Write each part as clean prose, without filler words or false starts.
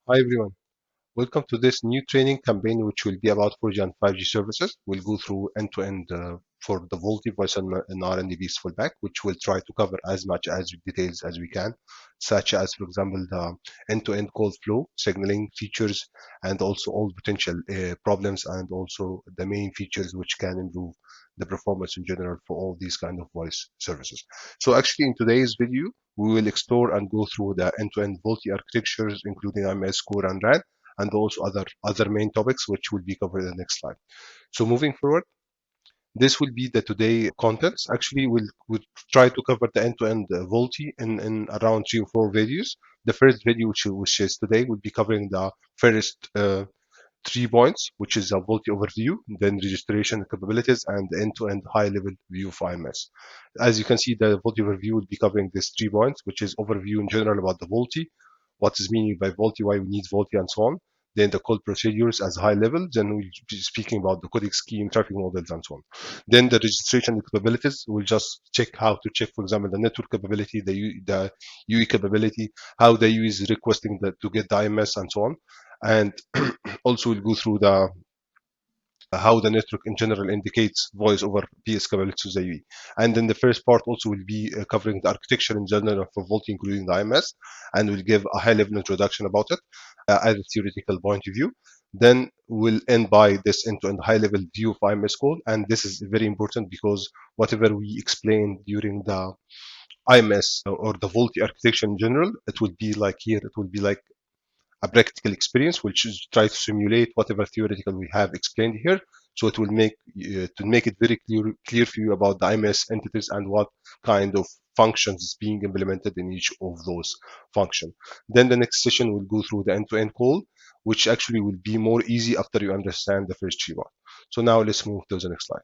Hi everyone, welcome to this new training campaign which will be about 4G and 5G services. We'll go through end-to-end for the VoLTE voice and R and EPS Fallback, which will try to cover as much as details as we can, such as, for example, the end-to-end call flow, signaling features, and also all potential problems, and also the main features which can improve the performance in general for all these kind of voice services. So actually in today's video, we will explore and go through the end-to-end VoLTE architectures, including IMS, core, and RAN, and also other main topics which will be covered in the next slide. So moving forward, this will be the today contents. Actually, we'll try to cover the end-to-end VoLTE in around 3 or 4 videos. The first video, which is today, will be covering the first 3 points, which is a VoLTE overview, then registration capabilities, and the end-to-end high-level view of IMS. As you can see, the VoLTE overview will be covering these 3 points, which is overview in general about the VoLTE, what is meaning by VoLTE, why we need VoLTE, and so on. Then the call procedures as high level. Then we'll be speaking about the codec scheme, traffic models, and so on. Then the registration capabilities. We'll just check how to check, for example, the network capability, the UE capability, how the UE is requesting to get the IMS, and so on. And also we'll go through the how the network in general indicates voice over PS capability to the UE. And then the first part also will be covering the architecture in general for VoLTE, including the IMS, and we'll give a high-level introduction about it as a theoretical point of view. Then we'll end by this end-to-end high-level view of IMS call, and this is very important because whatever we explain during the IMS or the VoLTE architecture in general, it will be like here, it will be like a practical experience, which is try to simulate whatever theoretical we have explained here. So it will make to make it very clear for you about the IMS entities and what kind of functions is being implemented in each of those functions. Then the next session will go through the end-to-end call, which actually will be more easy after you understand the first 3 parts. So now let's move to the next slide.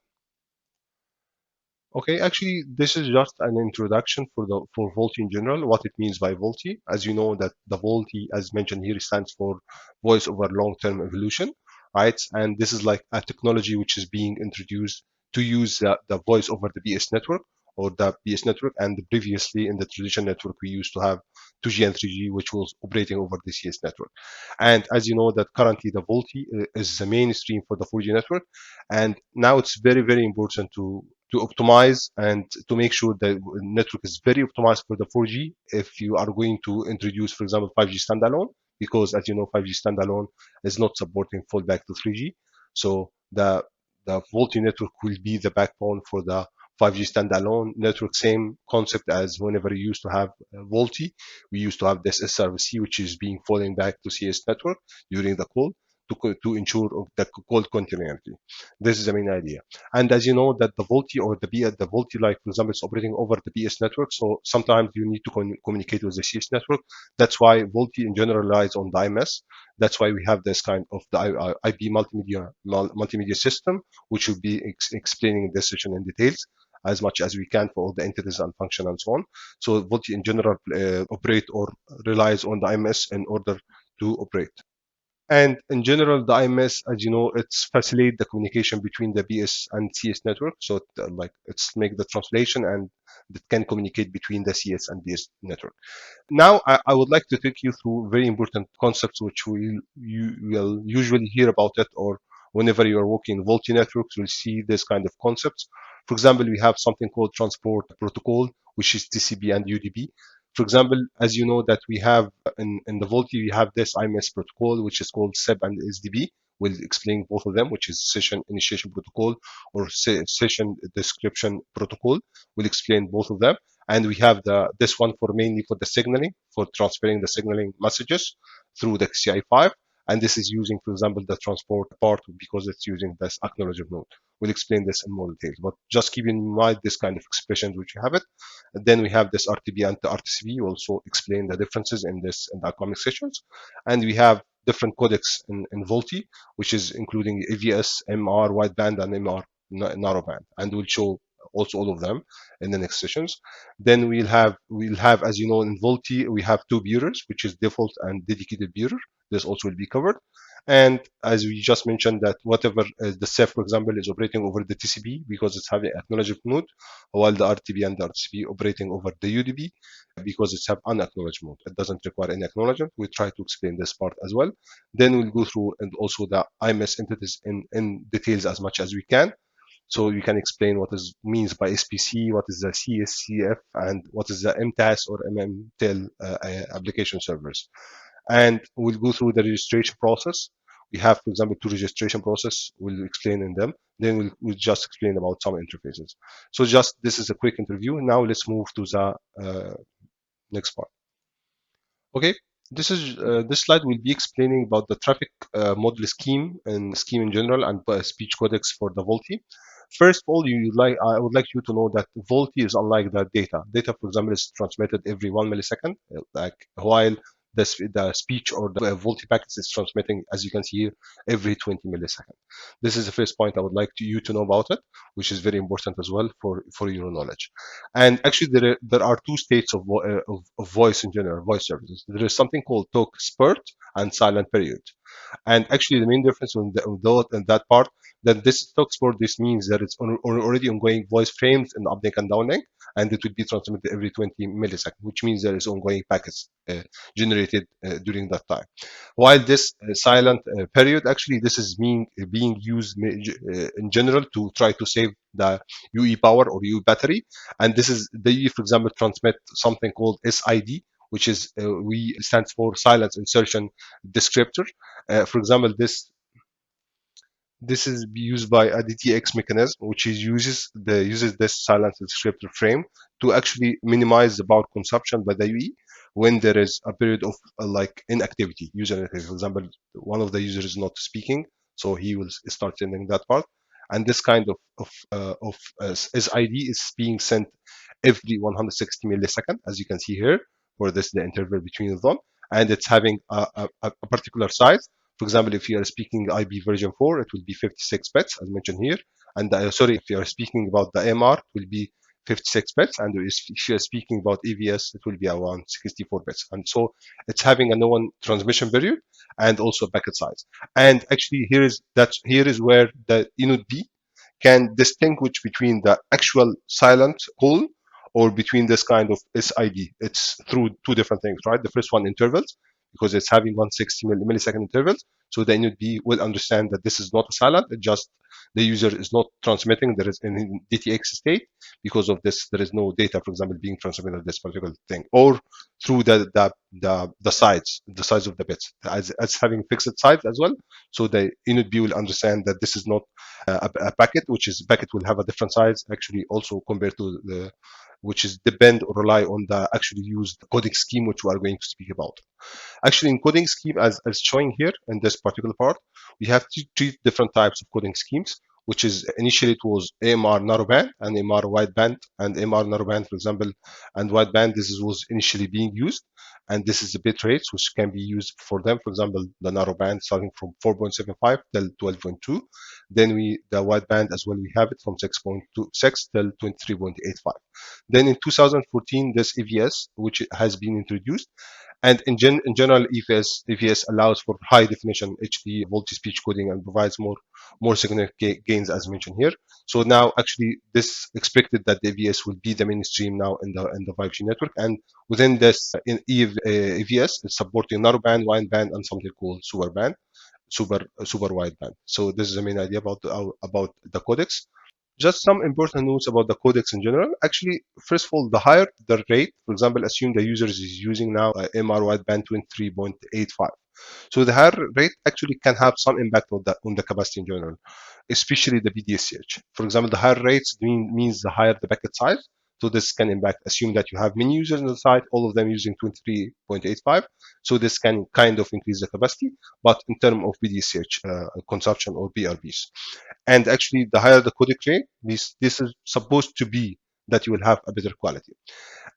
Okay, actually, this is just an introduction for VoLTE in general, what it means by VoLTE. As you know, that the VoLTE, as mentioned here, stands for Voice over Long-Term Evolution, right? And this is like a technology which is being introduced to use the voice over the BS network or the BS network. And previously in the traditional network, we used to have 2G and 3G, which was operating over the CS network. And as you know, that currently the VoLTE is the mainstream for the 4G network. And now it's very, very important to optimize and to make sure that the network is very optimized for the 4G if you are going to introduce, for example, 5G standalone, because as you know, 5G standalone is not supporting fallback to 3G. So the VoLTE network will be the backbone for the 5G standalone network. Same concept as whenever you used to have VoLTE, we used to have this SRVC, which is being falling back to CS network during the call to ensure the call continuity. This is the main idea. And as you know, that the VoLTE or the VoLTE, like for example, is operating over the BS network. So sometimes you need to communicate with the CS network. That's why VoLTE in general relies on the IMS. That's why we have this kind of the IP multimedia system, which will be explaining this session in details as much as we can for all the entities and function and so on. So VoLTE in general operate or relies on the IMS in order to operate. And in general, the IMS, as you know, it's facilitate the communication between the BS and CS network. So it's make the translation and it can communicate between the CS and BS network. Now, I would like to take you through very important concepts which you will usually hear about it, or whenever you are working in VoLTE networks, you'll see this kind of concepts. For example, we have something called transport protocol, which is TCP and UDP. For example, as you know that we have in the VoLTE, we have this IMS protocol, which is called SEP and SDB. We'll explain both of them, which is session initiation protocol or session description protocol. We'll explain both of them. And we have this one for mainly for the signaling, for transferring the signaling messages through the CI5. And this is using, for example, the transport part because it's using this acknowledgement node. We'll explain this in more detail, but just keep in mind this kind of expressions which you have it. And then we have this RTB and the RTCB. We also explain the differences in the upcoming sessions. And we have different codecs in VoLTE, which is including AVS, MR, wideband, and MR narrowband. And we'll show also all of them in the next sessions. Then we'll have, as you know, in VoLTE we have two bearers, which is default and dedicated bearer. This also will be covered. And as we just mentioned, that whatever the CEF, for example, is operating over the TCP because it's having acknowledged mode, while the RTP and the RTCP operating over the UDP because it's have unacknowledged mode. It doesn't require any acknowledgement. We try to explain this part as well. Then we'll go through and also the IMS entities in details as much as we can. So you can explain what is means by SPC, what is the CSCF, and what is the MTAS or MMTEL application servers. And we'll go through the registration process. We have, for example, two registration process. We'll explain in them. Then we'll just explain about some interfaces. So just this is a quick interview. Now let's move to the next part. Okay, this slide will be explaining about the traffic model scheme and scheme in general and speech codecs for the VoLTE. First of all, I would like you to know that VoLTE is unlike the data. Data, for example, is transmitted every 1 millisecond, like while the speech or the VoLTE packets is transmitting, as you can see here, every 20 milliseconds. This is the first point I would like you to know about it, which is very important as well for your knowledge. And actually, there are two states of voice in general, voice services. There is something called talk spurt and silent period. And actually, the main difference on that part, that this talk spurt, this means that it's already ongoing voice frames in uplink and downlink, and it will be transmitted every 20 milliseconds, which means there is ongoing packets generated during that time. While this silent period, actually, this is being used in general to try to save the UE power or UE battery. And this is the UE, for example, transmit something called SID, which is we stands for silence insertion descriptor. For example, this is used by a DTX mechanism, which uses this silence descriptor frame to actually minimize the power consumption by the UE when there is a period of like inactivity, user inactivity. For example, one of the users is not speaking, so he will start sending that part. And this kind of SID is being sent every 160 millisecond, as you can see here, for this the interval between them, and it's having a particular size. For example, if you are speaking IB version 4, it will be 56 bits, as mentioned here. And sorry, if you are speaking about the MR, it will be 56 bits. And if you are speaking about EVS, it will be around 64 bits. And so it's having a known transmission period and also a packet size. And actually, here is where the inode B can distinguish between the actual silent call or between this kind of SID. It's through two different things, right? The first one, intervals, because it's having 160 millisecond intervals. So the NUD will understand that this is not a silent, it just the user is not transmitting, there is in DTX state. Because of this, there is no data, for example, being transmitted this particular thing. Or through the size of the bits, as having fixed size as well. So the NUD will understand that this is not a packet, which is packet will have a different size actually also compared to the which is depend or rely on the actually used coding scheme, which we are going to speak about. Actually, in coding scheme, as showing here in this particular part, we have three different types of coding schemes, which is initially it was AMR narrowband and AMR wideband. And AMR narrowband, for example, and wideband, was initially being used. And this is the bit rates which can be used for them. For example, the narrowband starting from 4.75 till 12.2. Then the wideband as well, we have it from 6.26 till 23.85. Then in 2014, this EVS, which has been introduced. And in general, EPS allows for high definition HD multi-speech coding and provides more significant gains, as mentioned here. So now, actually, this expected that the EVS will be the mainstream now in the 5G network. And within this, in EVS, it's supporting narrowband, wideband, and something called super wideband. So this is the main idea about the codecs. Just some important notes about the codecs in general. Actually, first of all, the higher the rate, for example, assume the user is using now MR wideband 23.85. So the higher rate actually can have some impact on the capacity in general, especially the BDSH. For example, the higher rates means the higher the packet size. So this can impact, assume that you have many users on the site, all of them using 23.85. So this can kind of increase the capacity, but in terms of BDSH consumption or BRBs. And actually, the higher the codec rate, this is supposed to be that you will have a better quality.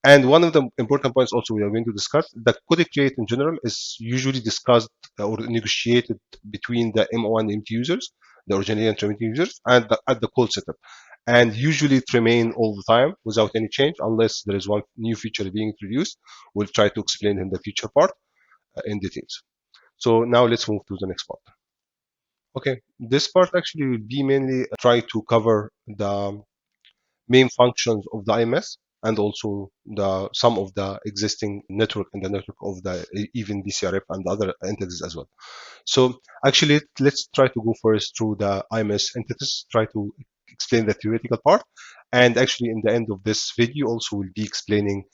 And one of the important points also we are going to discuss, the codec rate in general is usually discussed or negotiated between the MO and MT users. the originating and transmitting users, and at the call setup. And usually it remain all the time without any change unless there is one new feature being introduced. We'll try to explain in the future part in details. So now let's move to the next part. Okay, this part actually will be mainly try to cover the main functions of the IMS and also the some of the existing network and the network of the even BCRF and other entities as well. So actually, let's try to go first through the IMS entities, try to explain the theoretical part. And actually, in the end of this video, also will be explaining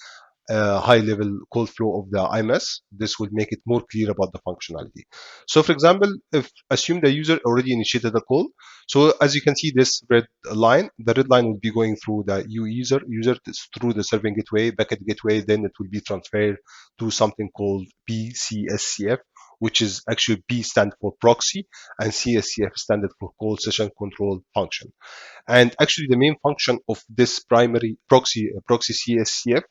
high-level call flow of the IMS. This will make it more clear about the functionality. So, for example, if assume the user already initiated a call. So, as you can see, this red line, the red line will be going through the user through the serving gateway, backend gateway. Then it will be transferred to something called PCSCF, which is actually P stand for proxy and CSCF standard for call session control function. And actually, the main function of this primary proxy CSCF,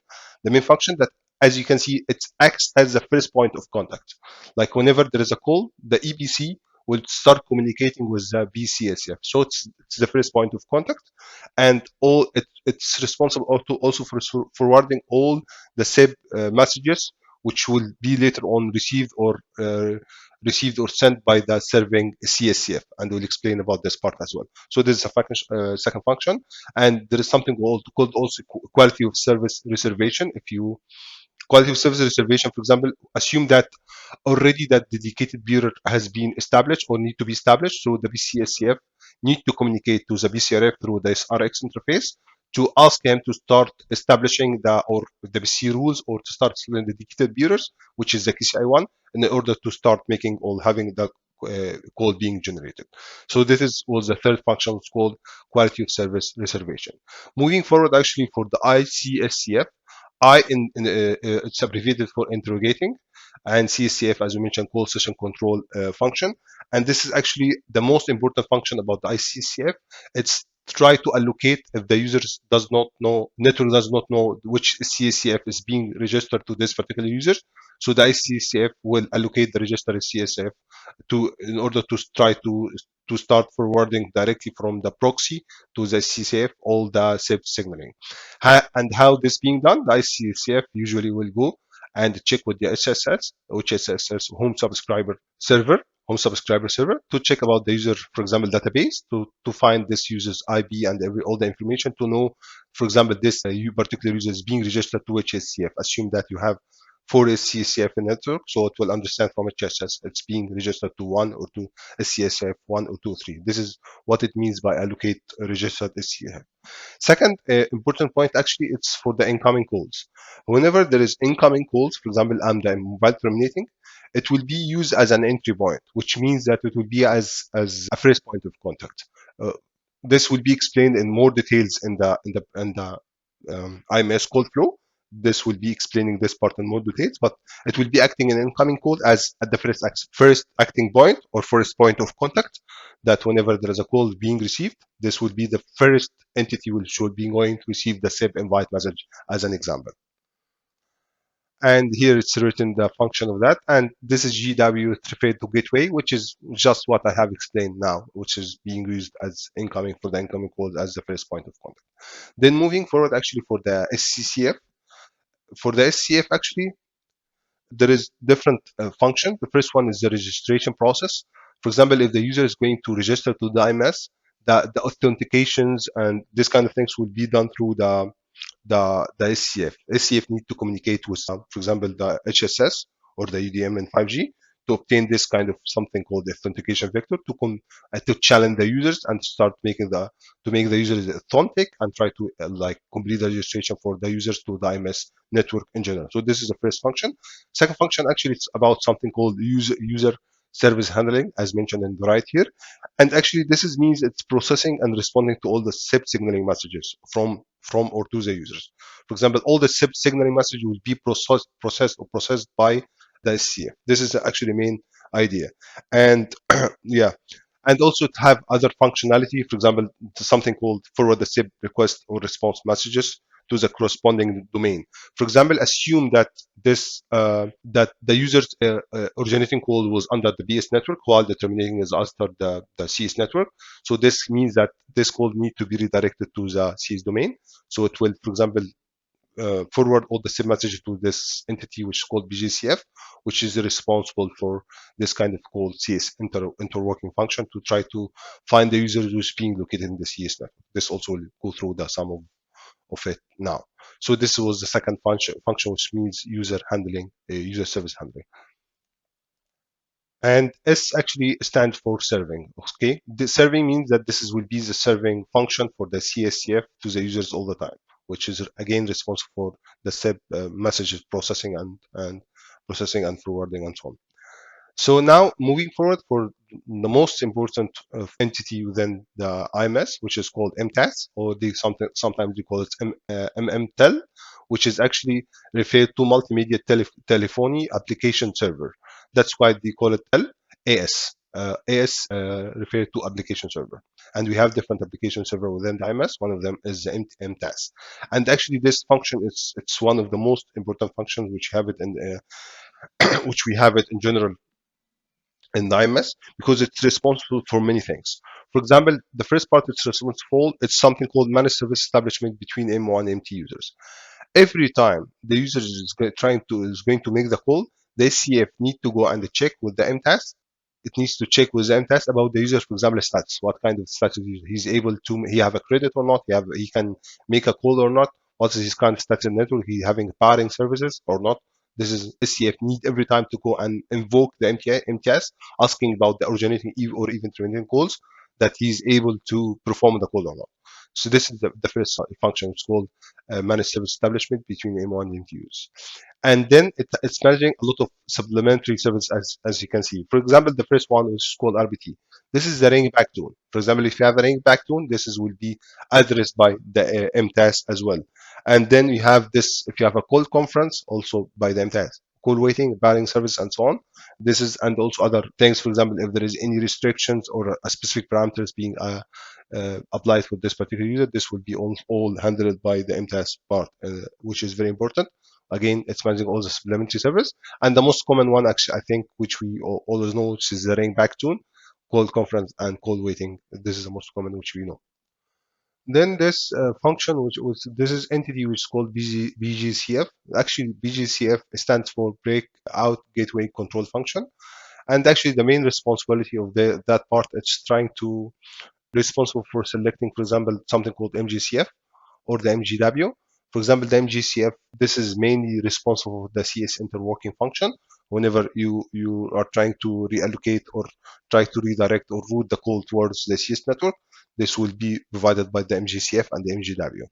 the main function that, as you can see, it acts as the first point of contact. Like whenever there is a call, the EPC will start communicating with the BCSF. So it's the first point of contact, and it's responsible also for forwarding all the SIB messages, which will be later on received or sent by the serving CSCF, and we'll explain about this part as well. So this is a second function, and there is something called also quality of service reservation. If you quality of service reservation, for example, assume that already that dedicated bearer has been established or need to be established, so the BCSCF need to communicate to the BCRF through this RX interface to ask him to start establishing the BC rules or to start the dedicated bearers, which is the KCI1, in order to start making or having the call being generated. So this was the third function. It's called quality of service reservation. Moving forward, actually, for the ICSCF, it's abbreviated for interrogating, and CSCF, as we mentioned, call session control function. And this is actually the most important function about the ICSCF. It's try to allocate if the user network does not know which CSCF is being registered to this particular user. So the ICSCF will allocate the registered CSCF in order to try to start forwarding directly from the proxy to the CCF all the SIP signaling. And how this being done, the ICCF usually will go and check with the SSS, which is SSS home subscriber server, to check about the user, for example, database, to find this user's IP and all the information to know, for example, this particular user is being registered to HSCF. Assume that you have 4 SCSCF in network, so it will understand from HSS it's being registered to 1 or to SCSF 1 or 2 or 3. This is what it means by allocate registered SCSF. Second important point, actually, it's for the incoming calls. Whenever there is incoming calls, for example, I'm the mobile terminating, it will be used as an entry point, which means that it will be as a first point of contact. This will be explained in more details in the IMS call flow. This will be explaining this part in more details, but it will be acting in incoming call as at the first acting point or first point of contact, that whenever there is a call being received, this will be the first entity which should be going to receive the SIP invite message as an example. And here it's written the function of that. And this is GW referred to gateway, which is just what I have explained now, which is being used as incoming for the incoming calls as the first point of contact. Then moving forward, actually, for the SCCF, actually, there is different function. The first one is the registration process. For example, if the user is going to register to the IMS, the authentications and this kind of things will be done through the SCF. SCF need to communicate with, for example, the HSS or the UDM in 5G to obtain this kind of something called the authentication vector to challenge the users and start make the users authentic and try to complete the registration for the users to the IMS network in general. So this is the first function. Second function, actually, it's about something called user service handling, as mentioned in the right here. And actually, means it's processing and responding to all the SIP signaling messages from or to the users. For example, all the SIP signaling message will be processed by the SCF. This is actually the main idea. And yeah, and also to have other functionality, for example, something called forward the SIP request or response messages to the corresponding domain. For example, assume that this that the user's originating call was under the BS network while the terminating is after the CS network. So this means that this call need to be redirected to the CS domain. So it will, for example, forward all the SIP messages to this entity which is called BGCF, which is responsible for this kind of called CS interworking function to try to find the user who's being located in the CS network. This also will go through the sum of it now. So this was the second function which means user handling, user service handling. And S actually stands for serving. Okay, the serving means that this will be the serving function for the CSCF to the users all the time, which is again responsible for the SIP messages processing and processing and forwarding and so on. So now moving forward for the most important entity within the IMS, which is called MTAS, or sometimes they call it MMTEL, which is actually referred to multimedia telephony application server. That's why they call it TEL AS. AS referred to application server, and we have different application server within the IMS. One of them is the MTAS, and actually this function it's one of the most important functions which have it in which we have it in general in the IMS because it's responsible for many things. For example, the first part it's responsible for it's something called managed service establishment between M1 and MT users. Every time the user is going to make the call, the SCF need to go and check with the MTAS. It needs to check with the MTAS about the user, for example, stats. What kind of status he's able to, he have a credit or not, he can make a call or not. What is his current status in network? He having pairing services or not? This is SCF need every time to go and invoke the MTS, asking about the originating or even terminating calls that he's able to perform the call or not. So this is the first function. It's called managed service establishment between M1 and MTUs. And then it's managing a lot of supplementary services as you can see. For example, the first one is called RBT. This is the ring back tune. For example, if you have a ring back tune, will be addressed by the MTAS as well. And then you have this, if you have a call conference, also by the MTAS. Call waiting, pairing service, and so on. This is, and also other things. For example, if there is any restrictions or a specific parameters being applied for this particular user, this will be all handled by the MTAS part, which is very important. Again, it's managing all the supplementary service. And the most common one, actually, I think, which we always know, which is the ring back tune, call conference, and call waiting. This is the most common, which we know. Then this function, this is entity which is called BGCF. Actually, BGCF stands for Breakout Gateway Control Function. And actually, the main responsibility of that part is trying to responsible for selecting, for example, something called MGCF or the MGW. For example, the MGCF, this is mainly responsible for the CS interworking function. Whenever you are trying to reallocate or try to redirect or route the call towards the CS network, this will be provided by the MGCF and the MGW.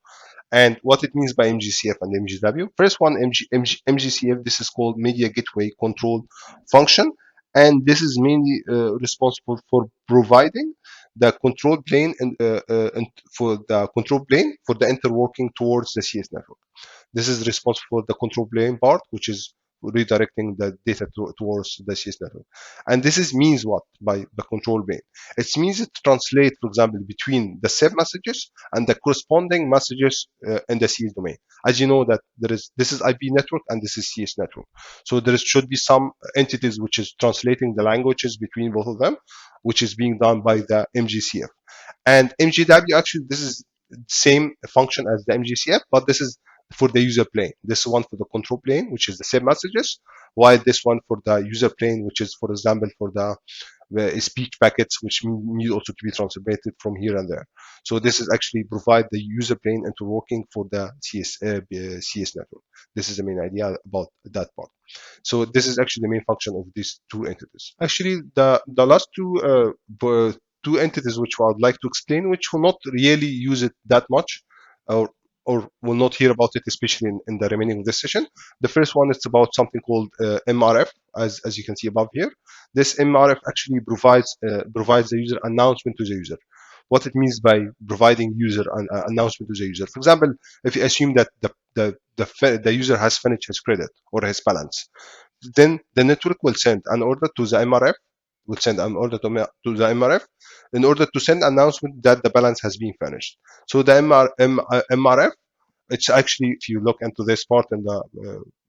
And what it means by MGCF and MGW, first one, MGCF, this is called Media Gateway Control Function. And this is mainly responsible for providing the control plane and for the control plane for the interworking towards the CS network. This is responsible for the control plane part, which is redirecting the data towards the CS network. And this is means what by the control plane? It means it translates, for example, between the SIP messages and the corresponding messages in the CS domain. As you know that this is IP network and this is CS network. So there should be some entities which is translating the languages between both of them, which is being done by the MGCF. And MGW, actually, this is same function as the MGCF, but this is for the user plane. This one for the control plane, which is the same messages, while this one for the user plane, which is, for example, for the speech packets, which need also to be translated from here and there. So this is actually provide the user plane interworking for the CS network. This is the main idea about that part. So this is actually the main function of these two entities. Actually, the last two entities which I would like to explain, which will not really use it that much, or will not hear about it, especially in the remaining of this session. The first one is about something called MRF, as you can see above here. This MRF actually provides the user announcement to the user. What it means by providing user announcement to the user. For example, if you assume that the user has finished his credit or his balance, then the network will send an order to the MRF, will send an order to the MRF in order to send announcement that the balance has been finished. So the MRF It's actually, if you look into this part in the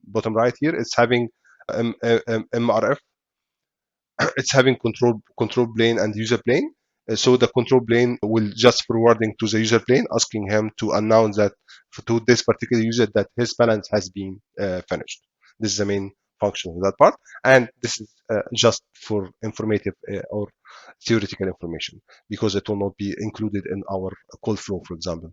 bottom right here, it's having MRF. It's having control plane and user plane. So the control plane will just forwarding to the user plane, asking him to announce that to this particular user that his balance has been finished. This is the main function of that part, and this is just for informative or theoretical information, because it will not be included in our call flow, for example.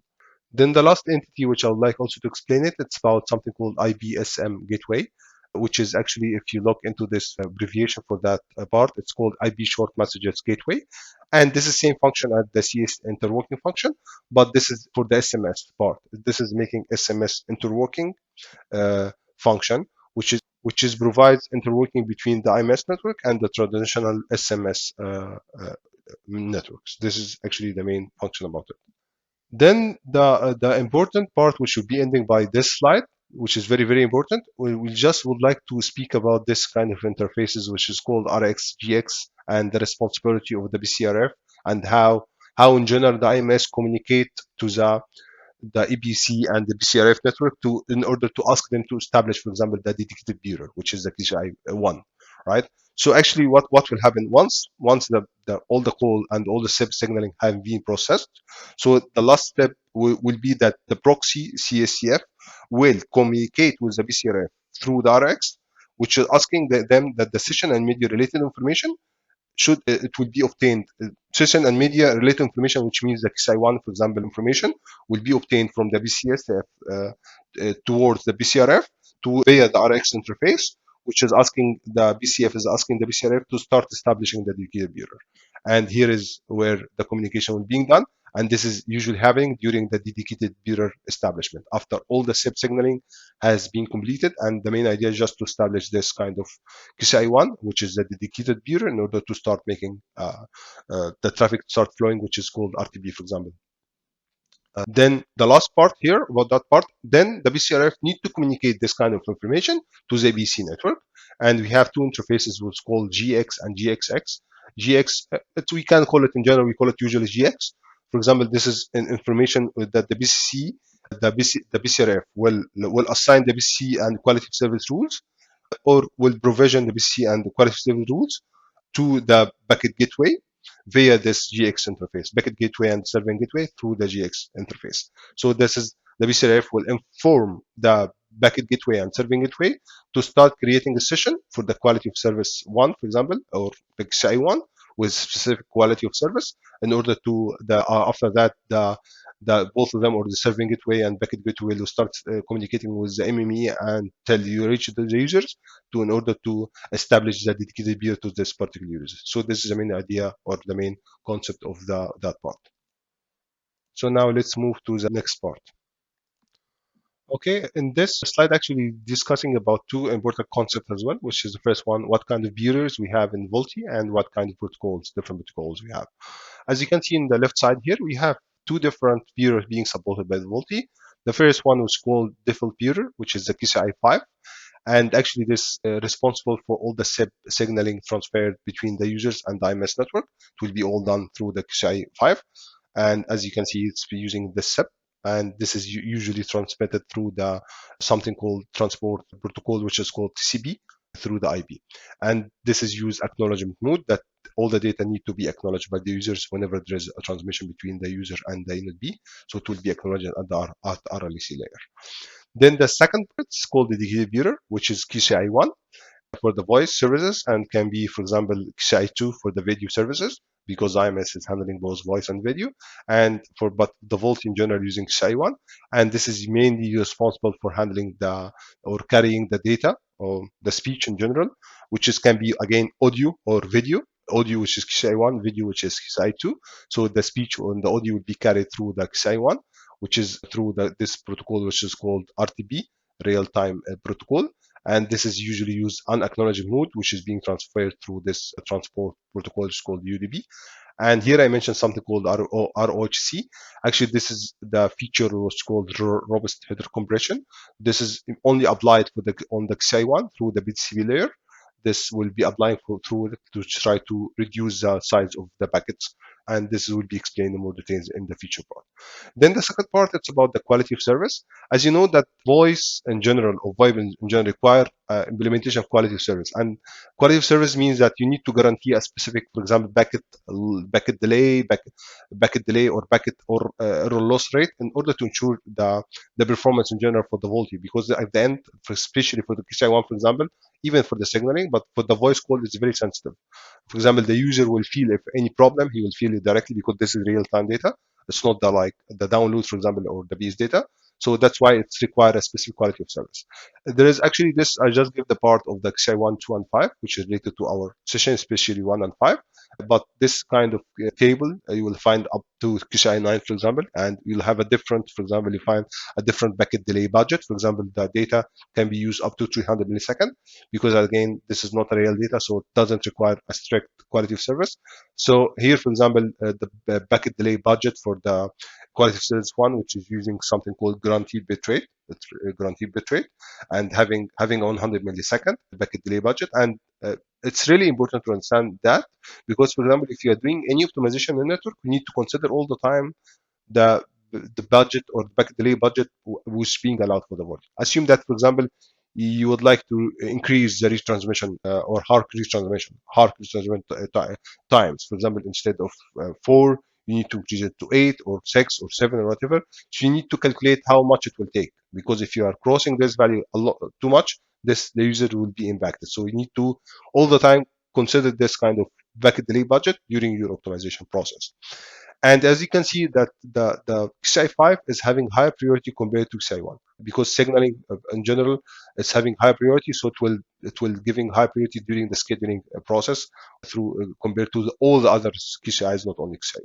Then the last entity, which I would like also to explain it, it's about something called IBSM gateway, which is actually, if you look into this abbreviation for that part, it's called IB short messages gateway. And this is the same function as the CS interworking function, but this is for the SMS part. This is making SMS interworking function, which is provides interworking between the IMS network and the traditional SMS networks. This is actually the main function about it. Then the important part, which should be ending by this slide, which is very important, we just would like to speak about this kind of interfaces, which is called RX, GX, and the responsibility of the BCRF, and how in general the IMS communicate to the EPC and the BCRF network in order to ask them to establish, for example, the dedicated bureau, which is the KCI1, right? So actually, what will happen once the all the call and all the SIP signaling have been processed? So the last step will be that the proxy CSCF will communicate with the BCRF through the RX, which is asking them that the session and media related information should it will be obtained. Session and media related information, which means the KSI1, for example, information will be obtained from the BCSF towards the BCRF via the RX interface, which is asking the BCF is asking the BCRF to start establishing the dedicated bureau. And here is where the communication will be done. And this is usually happening during the dedicated bureau establishment after all the SIP signaling has been completed. And the main idea is just to establish this kind of KCI1, which is the dedicated bureau, in order to start making the traffic start flowing, which is called RTB, for example. Then the last part here about that part, then the BCRF need to communicate this kind of information to the ABC network. And we have two interfaces, which is called GX and GXX. GX, we can call it in general, we call it usually GX. For example, this is an information that the BCRF will assign the BCC and quality of service rules, or will provision the BCC and the quality of service rules to the packet gateway via this GX interface, packet gateway and serving gateway through the GX interface. So this is the BCRF will inform the packet gateway and serving gateway to start creating a session for the quality of service one, for example, or the XI1 with specific quality of service, in order to after that the both of them, or the serving gateway and packet gateway, will start communicating with the MME and tell you reach the users in order to establish the dedicated bureau to this particular user. So this is the main idea or the main concept of that part. So now let's move to the next part. Okay, in this slide, actually discussing about two important concepts as well, which is the first one, what kind of bureaus we have in VoLTE, and what kind of protocols, different protocols we have. As you can see in the left side here, we have two different bureaus being supported by the VoLTE. The first one was called default bureau, which is the KCI 5. And actually this responsible for all the SIP signaling transferred between the users and the IMS network. It will be all done through the KCI 5. And as you can see, it's using the SIP. And this is usually transmitted through the something called transport protocol, which is called TCP, through the IP. And this is used acknowledgement mode, that all the data need to be acknowledged by the users whenever there is a transmission between the user and the unit B. So it will be acknowledged at the RLEC layer. Then the second part is called the dedicated bureau, which is KCI1 for the voice services, and can be, for example, KCI2 for the video services, because IMS is handling both voice and video, and but the VoLTE in general using KCI1. And this is mainly responsible for handling or carrying the data or the speech in general, which can be again audio or video. Audio, which is KCI1, video, which is KCI2. So the speech and the audio will be carried through the KCI1, which is through this protocol, which is called RTB, real-time protocol. And this is usually used unacknowledged mode, which is being transferred through this transport protocol, which is called UDP. And here I mentioned something called ROHC. Actually, this is the feature which is called robust header compression. This is only applied on the KCI1 through the BTCP layer. This will be applying through it to try to reduce the size of the packets and this will be explained in more details in the feature part. Then the second part, it's about the quality of service. As you know that voice in general or VoIP in general require implementation of quality of service. And quality of service means that you need to guarantee a specific, for example, packet delay or packet or error loss rate in order to ensure the performance in general for the VoLTE. Because at the end, especially for the PCI-1, for example, even for the signaling, but for the voice call, it's very sensitive. For example, the user will feel if any problem, he will feel it directly because this is real-time data. It's not the like the download, for example, or the base data. So that's why it's required a specific quality of service. There is actually this, I just give the part of the XI 1, 2, and 5, which is related to our session, especially 1 and 5. But this kind of table you will find up to QCI 9, for example, and you'll have a different, for example, you find a different packet delay budget. For example, the data can be used up to 300 milliseconds because, again, this is not a real data, so it doesn't require a strict quality of service. So here, for example, the packet delay budget for the quality of service one, which is using something called guaranteed bitrate, and having 100 millisecond packet delay budget. And it's really important to understand that because, for example, if you are doing any optimization in the network, you need to consider all the time the budget or the packet delay budget which is being allowed for the world. Assume that, for example, you would like to increase the retransmission or HARC retransmission times. For example, instead of 4, you need to increase it to 8 or 6 or 7 or whatever. So you need to calculate how much it will take, because if you are crossing this value a lot too much, the user will be impacted. So you need to all the time consider this kind of packet delay budget during your optimization process. And as you can see that the XI5 is having higher priority compared to XI1 because signaling in general is having higher priority, so it will giving high priority during the scheduling process through compared to all the other QCIs, not only XI1,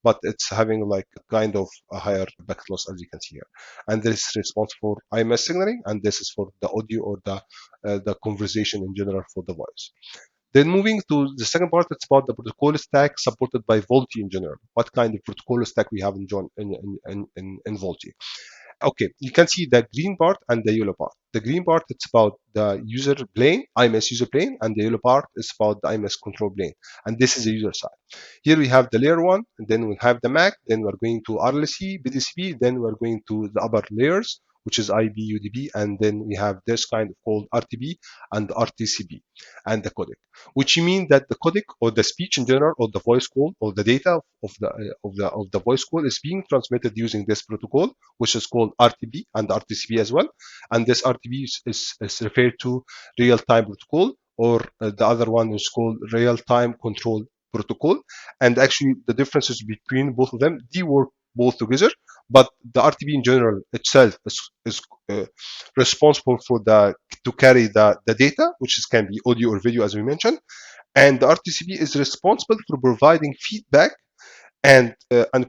but it's having like kind of a higher packet loss, as you can see here. And this is responsible for IMS signaling, and this is for the audio or the conversation in general for the voice. Then moving to the second part, it's about the protocol stack supported by VoLTE in general. What kind of protocol stack we have in VoLTE? Okay, you can see the green part and the yellow part. The green part, it's about the user plane, IMS user plane, and the yellow part is about the IMS control plane. And this is the user side. Here we have the layer 1, and then we have the MAC, then we're going to RLC, BDCP, then we're going to the upper layers, which is IB, UDP, and then we have this kind of called RTB and RTCB and the codec, which means that the codec or the speech in general or the voice call or the data of the voice call is being transmitted using this protocol, which is called RTB and RTCB as well. And this RTB is referred to real-time protocol, or the other one is called real-time control protocol. And actually the differences between both of them, they work both together, but the RTB in general itself is responsible for to carry the data, which can be audio or video, as we mentioned, and the RTCB is responsible for providing feedback and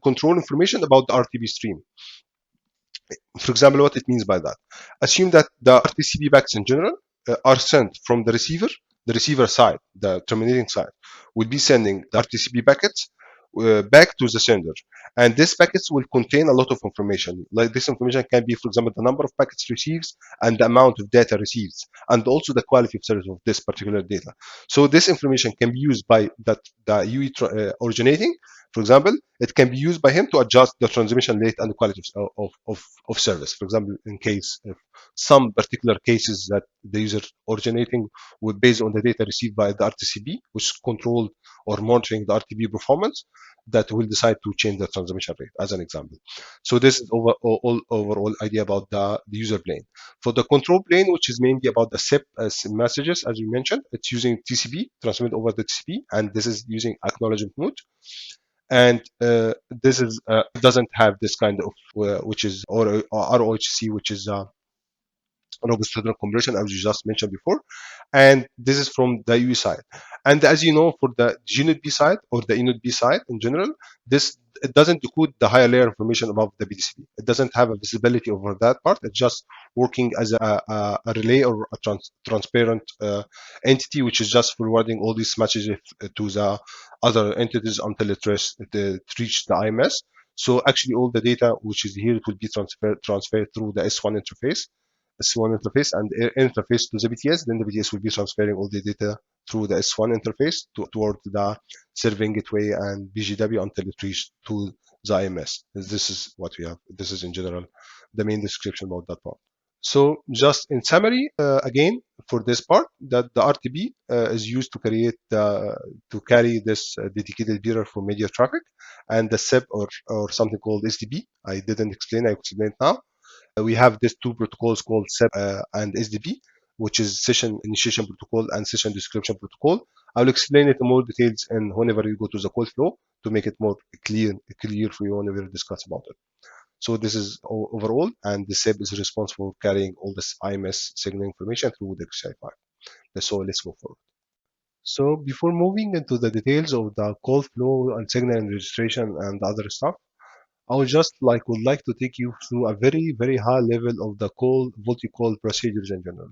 control information about the RTB stream. For example, what it means by that: assume that the RTCB packets in general are sent from the receiver side, the terminating side, will be sending the RTCB packets back to the sender, and these packets will contain a lot of information. Like this information can be, for example, the number of packets received and the amount of data received, and also the quality of service of this particular data. So this information can be used by the UE originating. For example, it can be used by him to adjust the transmission rate and the quality of service. For example, in case if some particular cases that the user originating would based on the data received by the RTCB, which is controlled or monitoring the RTB performance, that will decide to change the transmission rate, as an example. So this is overall idea about the user plane. For the control plane, which is mainly about the SIP messages, as we mentioned, it's using TCP, transmit over the TCP, and this is using acknowledgement mode. And this is doesn't have this kind of which is or ROHC, which is robust heterogeneous compression, as you just mentioned before. And this is from the UE side. And as you know, for the GNUT B side or the INUT B side in general, it doesn't decode the higher layer information above the BDCP. It doesn't have a visibility over that part. It's just working as a relay or a transparent entity, which is just forwarding all these messages to the other entities until it reaches the IMS. So actually all the data which is here, it will be transferred through the S1 interface S1 interface and interface to the BTS, then the BTS will be transferring all the data through the S1 interface toward the serving gateway and BGW until it reaches to the IMS. This is what we have. This is in general the main description about that part. So just in summary, again, for this part, that the RTB is used to carry this dedicated bearer for media traffic, and the SIP or something called SDP. I didn't explain. I explain it now. We have these two protocols called SIP and SDP, which is session initiation protocol and session description protocol. I will explain it in more details and whenever you go to the call flow to make it more clear for you whenever you discuss about it. So this is overall, and the SIP is responsible for carrying all this IMS signal information through the XI5. So let's move forward. So before moving into the details of the call flow and signal and registration and other stuff, I would like to take you through a very high level of the VoLTE call procedures in general.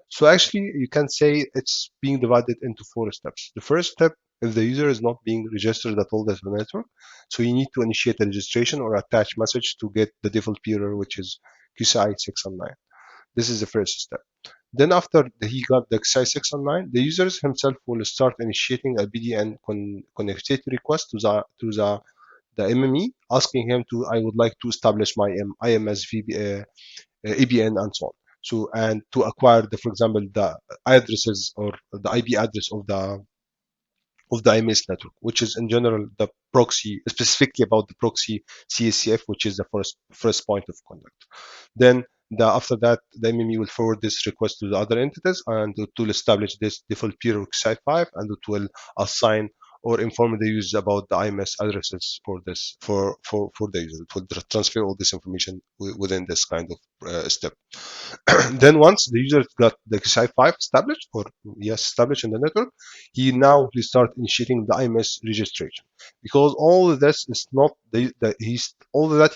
So actually, you can say it's being divided into 4 steps. The first step, if the user is not being registered at all as the network, so you need to initiate a registration or attach message to get the default peerer, which is QCI 619. This is the first step. Then after he got the QCI 619, the user himself will start initiating a BDN connectivity request to the MME, asking him to, I would like to establish my IMS ABN and so on. So, and to acquire for example, the addresses or the IP address of the IMS network, which is in general the proxy, specifically about the proxy CSCF, which is the first point of contact. Then after that, the MME will forward this request to the other entities and it will establish this default peer XI5, and it will assign or inform the user about the IMS addresses for the user. It will transfer all this information within this kind of step. Then once the user got the XI5 established in the network, he now will start initiating the IMS registration, because all of this is not he's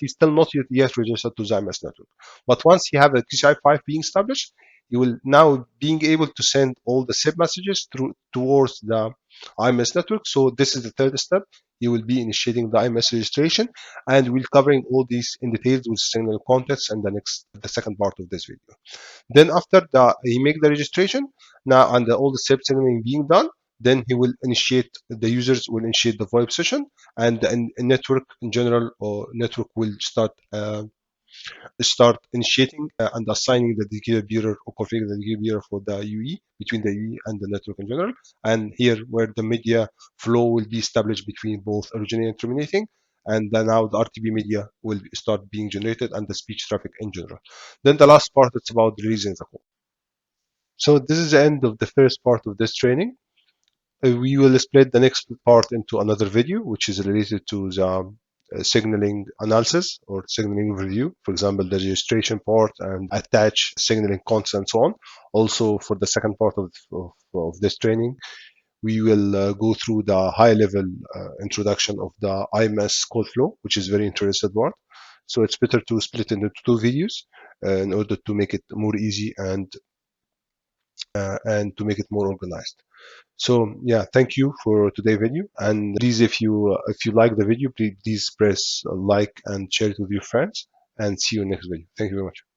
still not yet registered to the IMS network. But once he have the XI5 being established, he will now being able to send all the SIP messages towards the IMS network. So this is the third step. You will be initiating the IMS registration, and we'll covering all these in details with signal context and the second part of this video. Then after he make the registration now and all the SIP signaling being done, then the users will initiate the VoIP session, and the network in general or network will start initiating and assigning the dedicated bearer or configuring the dedicated bearer for the UE between the UE and the network in general. And here where the media flow will be established between both originating and terminating. And then now the RTB media will start being generated and the speech traffic in general. Then the last part, it's about releasing the call. So this is the end of the first part of this training. We will split the next part into another video, which is related to the signaling analysis or signaling review, for example, the registration part and attach signaling constants and so on. Also, for the second part of this training, we will go through the high-level introduction of the IMS call flow, which is very interesting part. So it's better to split into 2 videos in order to make it more easy and to make it more organized. So yeah, thank you for today's video, and please, if you like the video, please press like and share it with your friends, and see you next video. Thank you very much.